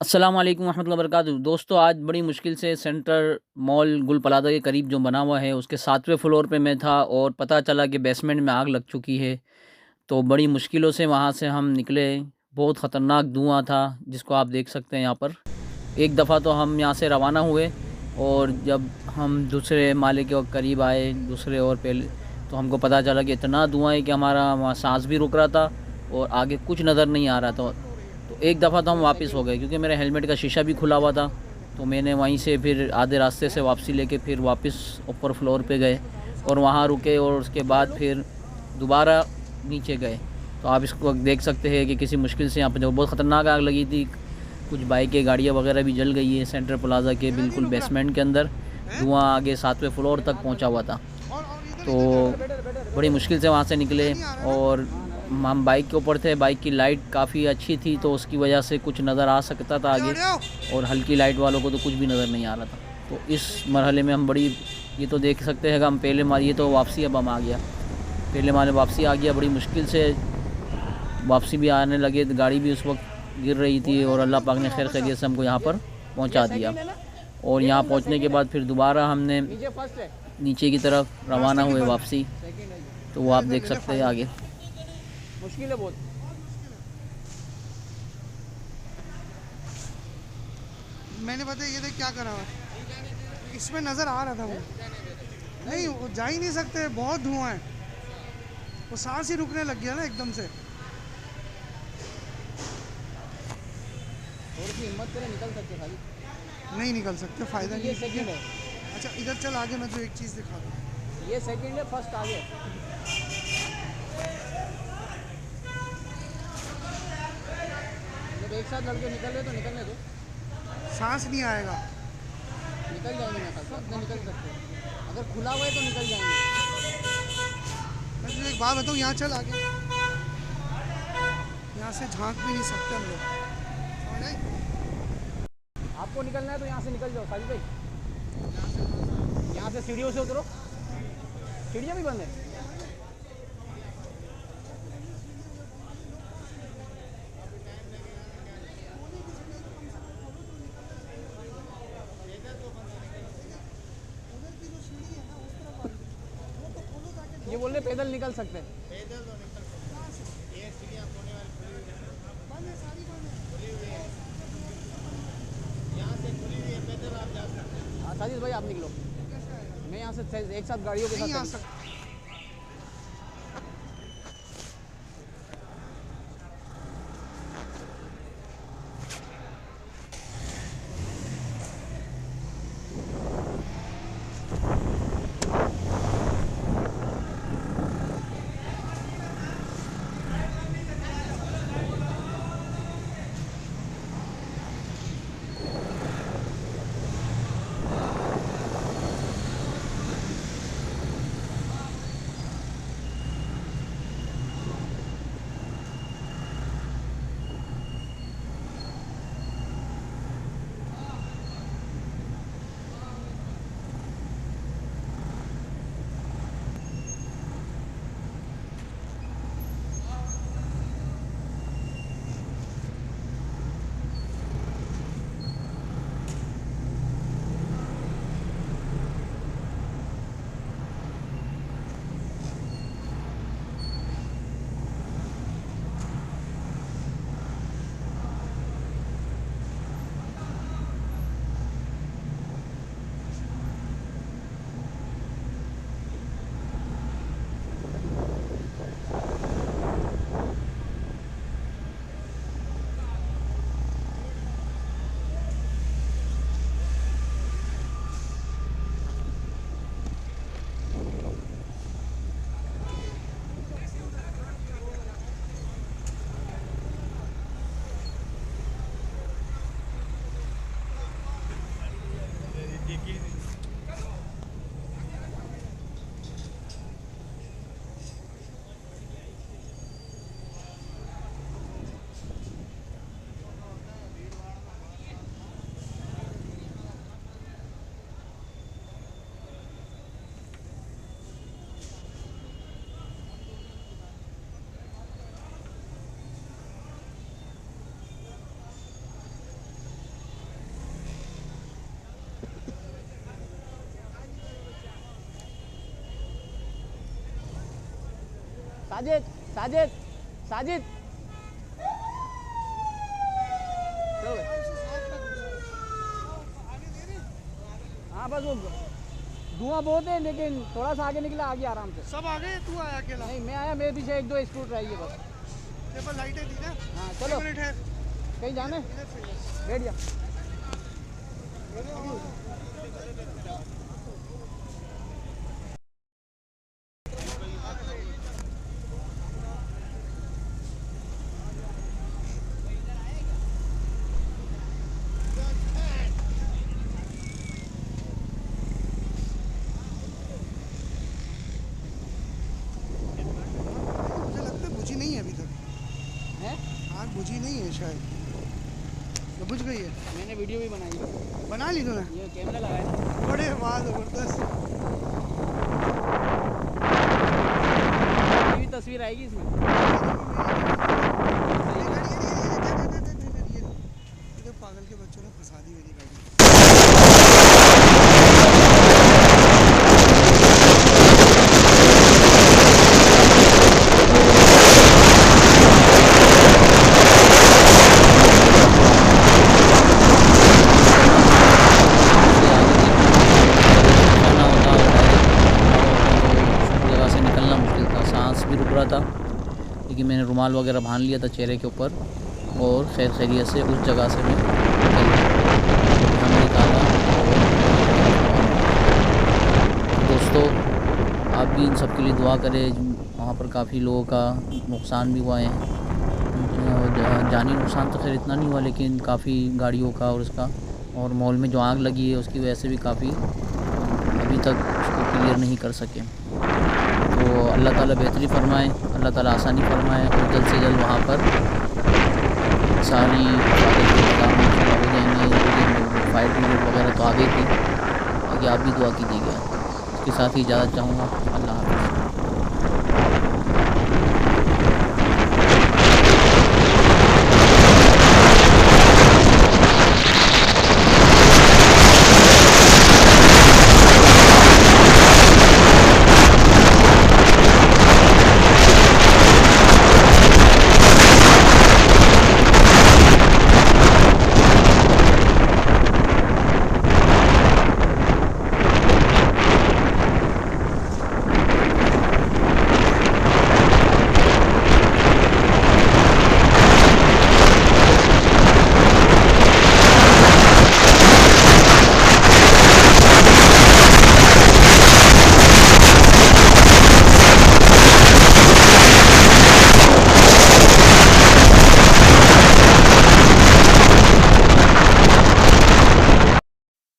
अस्सलाम वालेकुम रहमतुल्लाहि व बरकातुहू। दोस्तों, आज बड़ी मुश्किल से सेंटर मॉल गुल प्लाज़ा के करीब जो बना हुआ है उसके 7वें फ्लोर पे मैं था और पता चला कि बेसमेंट में आग लग चुकी है। तो बड़ी मुश्किलों से वहाँ से हम निकले। बहुत ख़तरनाक धुआँ था जिसको आप देख सकते हैं यहाँ पर। एक दफ़ा तो हम यहाँ से रवाना हुए और जब हम दूसरे माले के करीब आए, दूसरे और पहले, तो हमको पता चला कि इतना धुआँ है कि हमारा वहाँ साँस भी रुक रहा था और आगे कुछ नज़र नहीं आ रहा था। तो एक दफ़ा तो हम वापस हो गए क्योंकि मेरे हेलमेट का शीशा भी खुला हुआ था। तो मैंने वहीं से फिर आधे रास्ते से वापसी लेके फिर वापस ऊपर फ्लोर पे गए और वहाँ रुके और उसके बाद फिर दोबारा नीचे गए। तो आप इसको देख सकते हैं कि किसी मुश्किल से यहाँ पर जो बहुत ख़तरनाक आग लगी थी। कुछ बाइकें, गाड़ियाँ वगैरह भी जल गई है। सेंट्रल प्लाज़ा के बिल्कुल बेसमेंट के अंदर धुआँ आगे 7वें फ्लोर तक पहुँचा हुआ था। तो बड़ी मुश्किल से वहाँ से निकले और हम बाइक के ऊपर थे। बाइक की लाइट काफ़ी अच्छी थी तो उसकी वजह से कुछ नज़र आ सकता था आगे, और हल्की लाइट वालों को तो कुछ भी नज़र नहीं आ रहा था। तो इस मरहले में हम बड़ी, ये तो देख सकते हैं कि हम पहले माले, ये तो वापसी अब हम आ गया, पहले माले वापसी आ गया। बड़ी मुश्किल से वापसी भी आने लगे, गाड़ी भी उस वक्त गिर रही थी और अल्लाह पाक ने खैर खैरियत से हमको यहाँ पर पहुँचा दिया। और यहाँ पहुँचने के बाद फिर दोबारा हमने नीचे की तरफ रवाना हुए वापसी। तो वो आप देख सकते हैं आगे। मुश्किल है बहुत। मैंने पता है ये देख क्या करा हुआ है, इसमें नज़र आ रहा था वो। नहीं, वो जा ही नहीं सकते, बहुत धुआं है। वो सांस ही रुकने लग गया ना एकदम से। थोड़ी सी हिम्मत करे निकल सकते खाली। नहीं निकल सकते, फ़ायदा ये नहीं। सेकंड है, अच्छा इधर चल आगे, मैं तो एक चीज़ दिखा दूँ। ये सेकंड है, फर्स्ट आगे। जब एक साथ लड़के निकल रहे तो निकलने दो, सांस नहीं आएगा। निकल जाएंगे। मेरे ख्याल से अपने निकल सकते हैं, अगर खुला हुआ है तो निकल जाएंगे। मैं तुझे एक बात बताऊँ, यहाँ चल आगे, यहाँ से झांक भी नहीं सकते हम लोग, समझ आई? आपको निकलना है तो यहाँ से निकल जाओ साजिद भाई। यहाँ से सीढ़ियों से उतरो, सीढ़ियाँ भी बंद है। ये बोल रहे पैदल निकल सकते हैं। हाँ साजिद भाई आप निकलो, मैं यहाँ से एक साथ गाड़ियों के नहीं आ साथ सकते। साजिद साजिद साजिद चलो। हाँ बस वो धुआं बहुत है, लेकिन थोड़ा सा आगे निकला, आगे आराम से। सब आ गए, तू आया अकेला? नहीं मैं आया, मेरे पीछे 1-2 स्कूटर आई है बस। तेरे पास लाइटें थी ना? हाँ चलो, एक मिनट है, कहीं जाना है? इधर से बैठ जा। मुझे लगता है बुझी नहीं है अभी तक, हैं? आग बुझी नहीं है शायद, तो बुझ गई है। मैंने वीडियो भी बनाई है, बना ली तूने? ये कैमरा लगाया ना। बड़े वाह, जबरदस्त। ये भी तस्वीर आएगी इसमें। इधर पागल के बच्चों ने फंसा दी मेरी गाड़ी। खाना होता और जगह से निकलना मुश्किल था, सांस भी रुक रहा था, क्योंकि मैंने रुमाल वगैरह बांध लिया था चेहरे के ऊपर, और खैर खैरियत से उस जगह से मैं हम निकाला। दोस्तों आप भी इन सब के लिए दुआ करें, वहाँ पर काफ़ी लोगों का नुकसान भी हुआ है। जानी नुकसान तो खैर इतना नहीं हुआ, लेकिन काफ़ी गाड़ियों का और उसका, और मॉल में जो आग लगी है उसकी वजह से भी काफ़ी अभी तक उसको क्लियर नहीं कर सके। तो अल्लाह ताला बेहतरी फरमाए, अल्लाह ताला आसानी फरमाए, और जल्द से जल्द वहाँ पर सारी काम हो जाएंगे। फायर ब्रिगेड वगैरह तो आगे थी, आगे आप भी दुआ कीजिएगा। इसके साथ ही इजाज़त चाहूँगा, अल्लाह हाफ़िज़।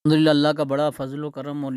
अल्हम्दुलिल्लाह, अल्लाह का बड़ा फ़ज़ल व करम और